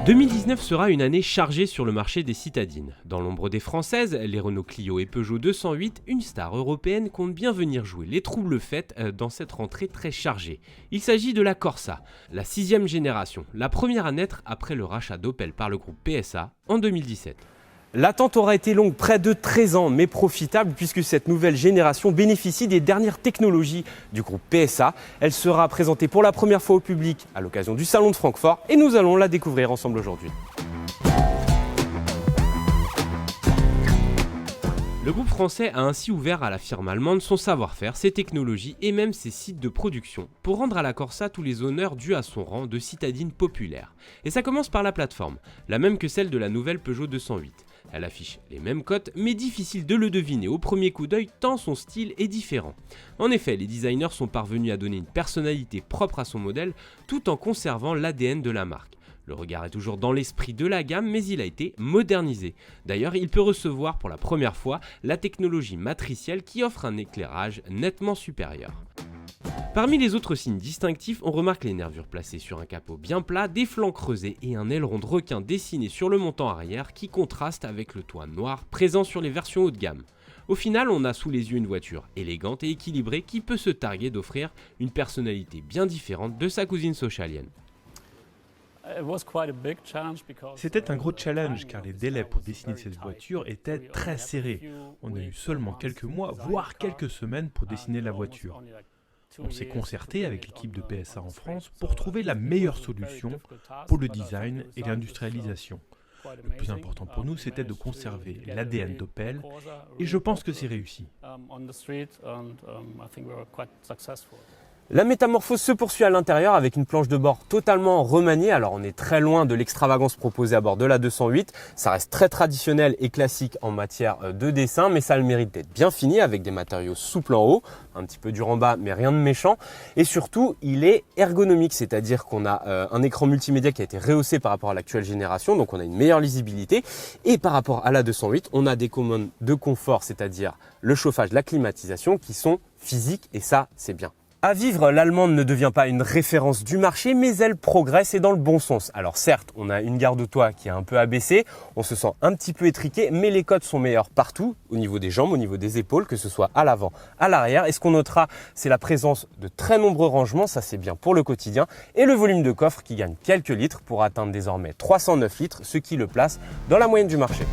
2019 sera une année chargée sur le marché des citadines. Dans l'ombre des Françaises, les Renault Clio et Peugeot 208, une star européenne compte bien venir jouer les troubles fêtes dans cette rentrée très chargée. Il s'agit de la Corsa, la 6e génération, la première à naître après le rachat d'Opel par le groupe PSA en 2017. L'attente aura été longue, près de 13 ans, mais profitable puisque cette nouvelle génération bénéficie des dernières technologies du groupe PSA. Elle sera présentée pour la première fois au public à l'occasion du Salon de Francfort et nous allons la découvrir ensemble aujourd'hui. Le groupe français a ainsi ouvert à la firme allemande son savoir-faire, ses technologies et même ses sites de production pour rendre à la Corsa tous les honneurs dus à son rang de citadine populaire. Et ça commence par la plateforme, la même que celle de la nouvelle Peugeot 208. Elle affiche les mêmes cotes, mais difficile de le deviner au premier coup d'œil tant son style est différent. En effet, les designers sont parvenus à donner une personnalité propre à son modèle tout en conservant l'ADN de la marque. Le regard est toujours dans l'esprit de la gamme, mais il a été modernisé. D'ailleurs, il peut recevoir pour la première fois la technologie matricielle qui offre un éclairage nettement supérieur. Parmi les autres signes distinctifs, on remarque les nervures placées sur un capot bien plat, des flancs creusés et un aileron de requin dessiné sur le montant arrière qui contraste avec le toit noir présent sur les versions haut de gamme. Au final, on a sous les yeux une voiture élégante et équilibrée qui peut se targuer d'offrir une personnalité bien différente de sa cousine sochalienne. C'était un gros challenge car les délais pour dessiner cette voiture étaient très serrés. On a eu seulement quelques mois, voire quelques semaines pour dessiner la voiture. On s'est concerté avec l'équipe de PSA en France pour trouver la meilleure solution pour le design et l'industrialisation. Le plus important pour nous, c'était de conserver l'ADN d'Opel et je pense que c'est réussi. La métamorphose se poursuit à l'intérieur avec une planche de bord totalement remaniée. Alors on est très loin de l'extravagance proposée à bord de la 208. Ça reste très traditionnel et classique en matière de dessin, mais ça a le mérite d'être bien fini avec des matériaux souples en haut, un petit peu dur en bas, mais rien de méchant. Et surtout, il est ergonomique, c'est-à-dire qu'on a un écran multimédia qui a été rehaussé par rapport à l'actuelle génération, donc on a une meilleure lisibilité. Et par rapport à la 208, on a des commandes de confort, c'est-à-dire le chauffage, la climatisation, qui sont physiques et ça, c'est bien. À vivre, l'allemande ne devient pas une référence du marché, mais elle progresse et dans le bon sens. Alors certes, on a une garde-toit qui est un peu abaissée, on se sent un petit peu étriqué, mais les cotes sont meilleures partout, au niveau des jambes, au niveau des épaules, que ce soit à l'avant, à l'arrière. Et ce qu'on notera, c'est la présence de très nombreux rangements, ça c'est bien pour le quotidien, et le volume de coffre qui gagne quelques litres pour atteindre désormais 309 litres, ce qui le place dans la moyenne du marché.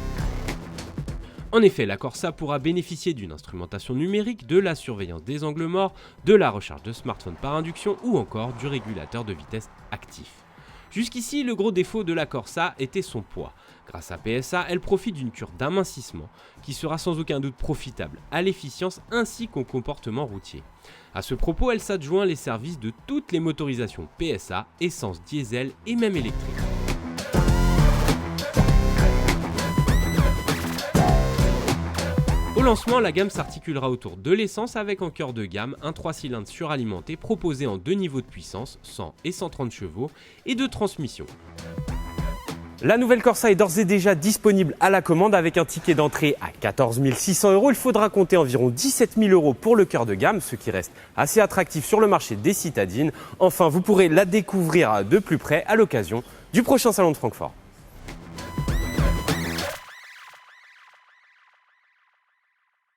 En effet, la Corsa pourra bénéficier d'une instrumentation numérique, de la surveillance des angles morts, de la recharge de smartphone par induction ou encore du régulateur de vitesse actif. Jusqu'ici, le gros défaut de la Corsa était son poids. Grâce à PSA, elle profite d'une cure d'amincissement qui sera sans aucun doute profitable à l'efficience ainsi qu'au comportement routier. À ce propos, elle s'adjoint les services de toutes les motorisations PSA, essence, diesel et même électrique. Au lancement, la gamme s'articulera autour de l'essence avec en cœur de gamme un 3 cylindres suralimenté proposé en deux niveaux de puissance, 100 et 130 chevaux, et de transmission. La nouvelle Corsa est d'ores et déjà disponible à la commande avec un ticket d'entrée à 14 600 €. Il faudra compter environ 17 000 € pour le cœur de gamme, ce qui reste assez attractif sur le marché des citadines. Enfin, vous pourrez la découvrir de plus près à l'occasion du prochain Salon de Francfort.